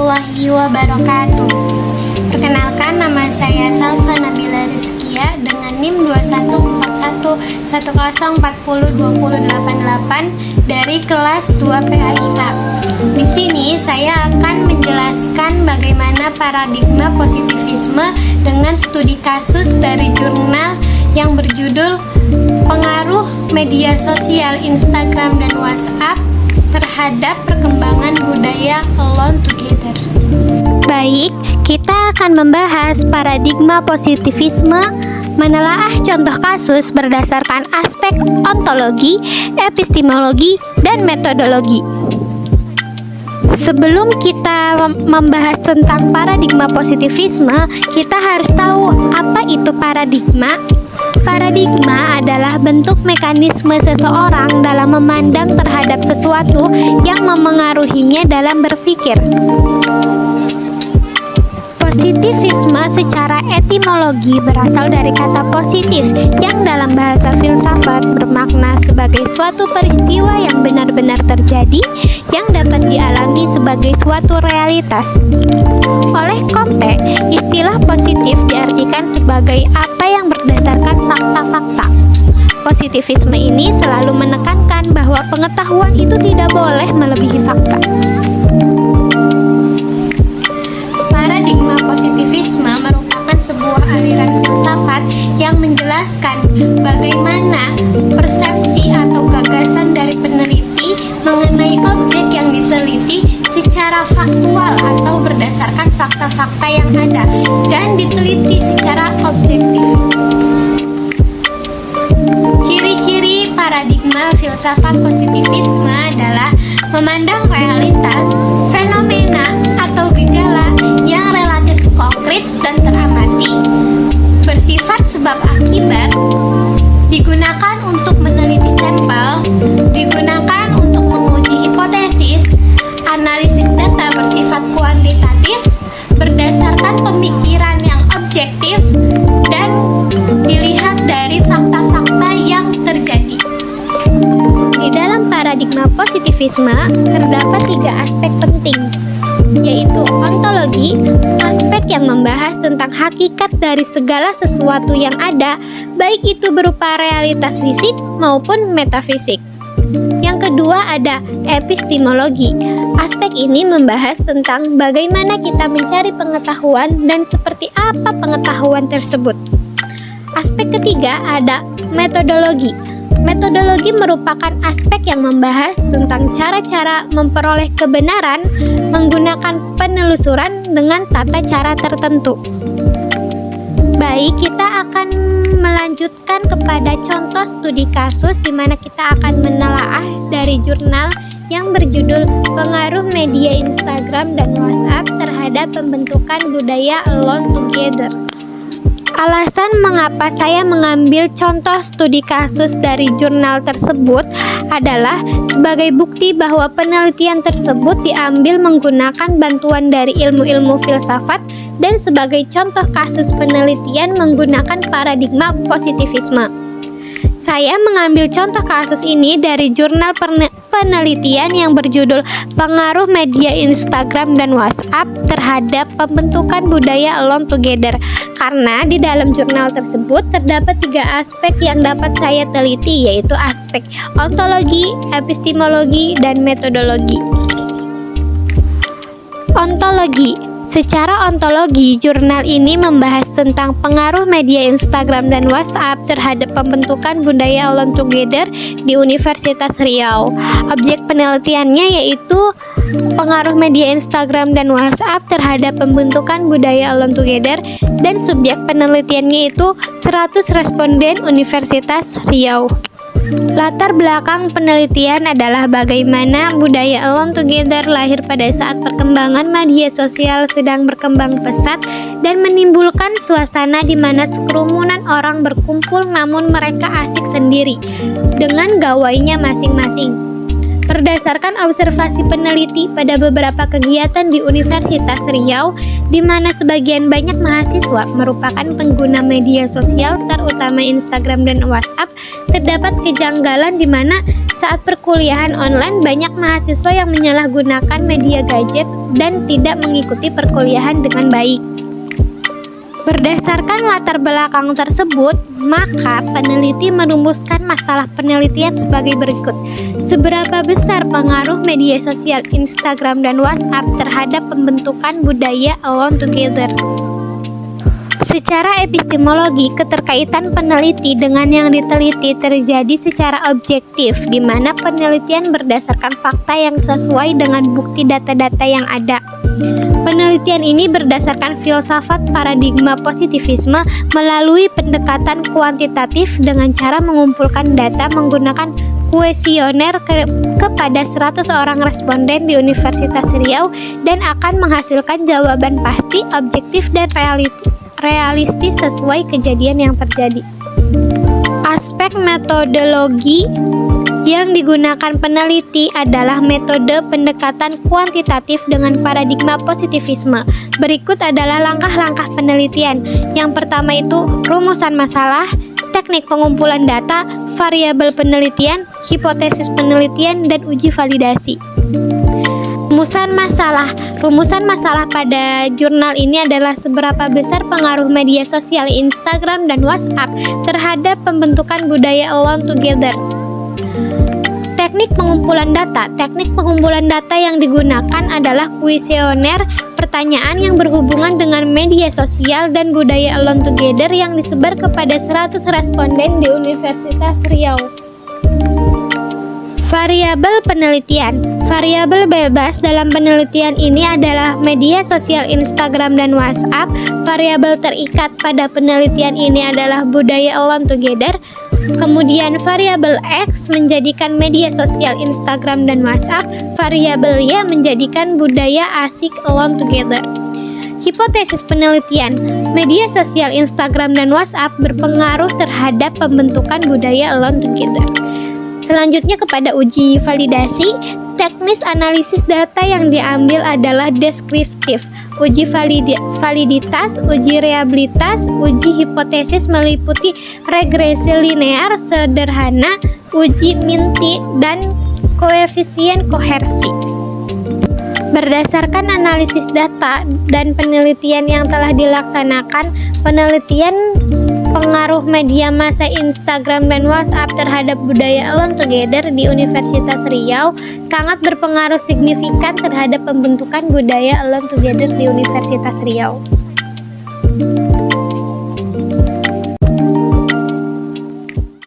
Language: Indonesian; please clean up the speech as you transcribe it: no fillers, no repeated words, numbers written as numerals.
warahmatullahi wabarakatuh. Perkenalkan, nama saya Salsa Nabila Rizkia dengan NIM 214110402088 dari kelas 2 PAIA. Di sini saya akan menjelaskan bagaimana paradigma positivisme dengan studi kasus dari jurnal yang berjudul Pengaruh Media Sosial Instagram dan WhatsApp terhadap perkembangan budaya Alone Together. Baik, kita akan membahas paradigma positivisme, menelaah contoh kasus berdasarkan aspek ontologi, epistemologi, dan metodologi. Sebelum kita membahas tentang paradigma positivisme, kita harus tahu apa itu paradigma. Paradigma adalah bentuk mekanisme seseorang dalam memandang terhadap sesuatu yang memengaruhinya dalam berpikir. Positivisme secara etimologi berasal dari kata positif yang dalam bahasa filsafat bermakna sebagai suatu peristiwa yang benar-benar terjadi yang dapat dialami sebagai suatu realitas. Oleh Comte, istilah positif diartikan sebagai apa yang berdasarkan fakta-fakta. Positivisme ini selalu menekankan bahwa pengetahuan itu tidak boleh melebihi fakta. Paradigma positivisme merupakan sebuah aliran filsafat yang menjelaskan bagaimana persepsi atau gagasan dari peneliti mengenai objek yang diteliti secara faktual atau berdasarkan fakta-fakta yang ada dan diteliti secara objektif. Ciri-ciri paradigma filsafat positivisme adalah memandang realitas, fenomena, atau gejala yang relatif konkret dan teramati, bersifat sebab akibat, digunakan untuk meneliti sampel, digunakan untuk menguji hipotesis, analisis data bersifat kuantitatif, berdasarkan pemikiran yang objektif, dan dilihat dari fakta-fakta yang terjadi. Di dalam paradigma positivisme terdapat 3 aspek penting, yaitu ontologi, aspek yang membahas tentang hakikat dari segala sesuatu yang ada, baik itu berupa realitas fisik maupun metafisik. Yang kedua ada epistemologi. Aspek ini membahas tentang bagaimana kita mencari pengetahuan dan seperti apa pengetahuan tersebut. Aspek ketiga ada metodologi. Metodologi merupakan aspek yang membahas tentang cara-cara memperoleh kebenaran menggunakan penelusuran dengan tata cara tertentu. Baik, kita akan melanjutkan kepada contoh studi kasus di mana kita akan menelaah dari jurnal yang berjudul Pengaruh Media Instagram dan WhatsApp terhadap Pembentukan Budaya Alone Together. Alasan mengapa saya mengambil contoh studi kasus dari jurnal tersebut adalah sebagai bukti bahwa penelitian tersebut diambil menggunakan bantuan dari ilmu-ilmu filsafat dan sebagai contoh kasus penelitian menggunakan paradigma positivisme. Saya mengambil contoh kasus ini dari jurnal penelitian yang berjudul Pengaruh Media Instagram dan WhatsApp terhadap Pembentukan Budaya Alone Together, karena di dalam jurnal tersebut terdapat 3 aspek yang dapat saya teliti, yaitu aspek ontologi, epistemologi, dan metodologi. Ontologi. Secara ontologi, jurnal ini membahas tentang pengaruh media Instagram dan WhatsApp terhadap pembentukan budaya Alone Together di Universitas Riau. Objek penelitiannya yaitu pengaruh media Instagram dan WhatsApp terhadap pembentukan budaya Alone Together, dan subjek penelitiannya itu 100 responden Universitas Riau. Latar belakang penelitian adalah bagaimana budaya Alone Together lahir pada saat perkembangan media sosial sedang berkembang pesat dan menimbulkan suasana di mana sekerumunan orang berkumpul namun mereka asik sendiri dengan gawainya masing-masing. Berdasarkan observasi peneliti pada beberapa kegiatan di Universitas Riau, di mana sebagian banyak mahasiswa merupakan pengguna media sosial, terutama Instagram dan WhatsApp, terdapat kejanggalan di mana saat perkuliahan online banyak mahasiswa yang menyalahgunakan media gadget dan tidak mengikuti perkuliahan dengan baik. Berdasarkan latar belakang tersebut, maka peneliti merumuskan masalah penelitian sebagai berikut. Seberapa besar pengaruh media sosial Instagram dan WhatsApp terhadap pembentukan budaya alone together? Secara epistemologi, keterkaitan peneliti dengan yang diteliti terjadi secara objektif, di mana penelitian berdasarkan fakta yang sesuai dengan bukti data-data yang ada. Penelitian ini berdasarkan filsafat paradigma positivisme melalui pendekatan kuantitatif dengan cara mengumpulkan data menggunakan kuesioner kepada 100 orang responden di Universitas Riau dan akan menghasilkan jawaban pasti, objektif, dan realistis sesuai kejadian yang terjadi. Aspek metodologi yang digunakan peneliti adalah metode pendekatan kuantitatif dengan paradigma positivisme. Berikut adalah langkah-langkah penelitian. Yang pertama itu rumusan masalah, teknik pengumpulan data, variabel penelitian, hipotesis penelitian, dan uji validasi. Rumusan masalah pada jurnal ini adalah seberapa besar pengaruh media sosial Instagram dan WhatsApp terhadap pembentukan budaya alone together. Teknik pengumpulan data yang digunakan adalah kuesioner pertanyaan yang berhubungan dengan media sosial dan budaya alone together yang disebar kepada 100 responden di Universitas Riau. Variabel penelitian. Variabel bebas dalam penelitian ini adalah media sosial Instagram dan WhatsApp. Variabel terikat pada penelitian ini adalah budaya alone together. Kemudian variabel X menjadikan media sosial Instagram dan WhatsApp. Variabel Y menjadikan budaya asik alone together. Hipotesis penelitian. Media sosial Instagram dan WhatsApp berpengaruh terhadap pembentukan budaya alone together. Selanjutnya kepada uji validasi, teknis analisis data yang diambil adalah deskriptif, uji validitas, uji reliabilitas, uji hipotesis meliputi regresi linear sederhana, uji minti, dan koefisien kohersi. Berdasarkan analisis data dan penelitian yang telah dilaksanakan, penelitian pengaruh media massa Instagram dan WhatsApp terhadap budaya alone together di Universitas Riau sangat berpengaruh signifikan terhadap pembentukan budaya alone together di Universitas Riau.